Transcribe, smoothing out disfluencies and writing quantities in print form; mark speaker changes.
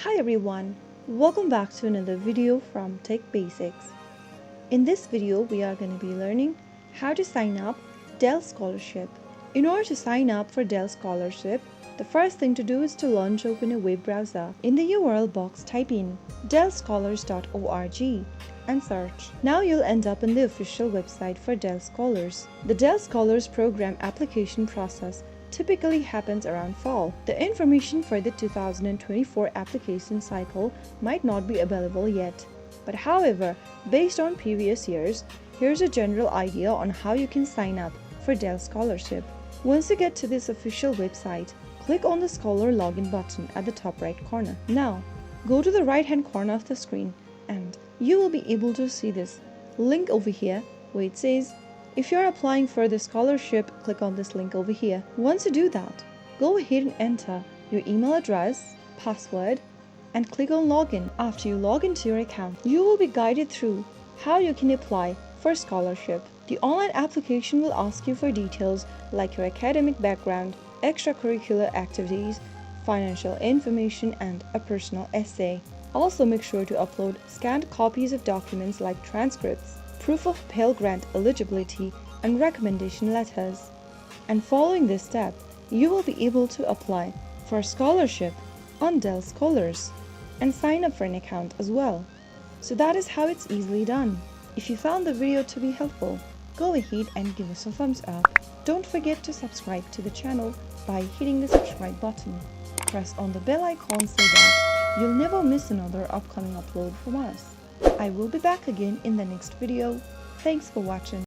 Speaker 1: Hi everyone, welcome back to another video from Tech Basics. In this video, we are going to be learning how to sign up Dell Scholarship. In order to sign up for Dell Scholarship, the first thing to do is to launch open a web browser. In the URL box, type in dellscholars.org and search. Now you'll end up in the official website for Dell Scholars. The Dell Scholars Program application process typically happens around fall. The information for the 2024 application cycle might not be available yet. But however, based on previous years, here's a general idea on how you can sign up for Dell Scholarship. Once you get to this official website, click on the Scholar Login button at the top right corner. Now, go to the right hand corner of the screen and you will be able to see this link over here where it says, if you're applying for the scholarship, click on this link over here. Once you do that, go ahead and enter your email address, password, and click on login. After you log into your account, you will be guided through how you can apply for scholarship. The online application will ask you for details like your academic background, extracurricular activities, financial information, and a personal essay. Also make sure to upload scanned copies of documents like transcripts, proof of Pell Grant eligibility, and recommendation letters. And following this step, you will be able to apply for a scholarship on Dell Scholars and sign up for an account as well. So that is how it's easily done. If you found the video to be helpful, go ahead and give us a thumbs up. Don't forget to subscribe to the channel by hitting the subscribe button. Press on the bell icon so that you'll never miss another upcoming upload from us. I will be back again in the next video. Thanks for watching.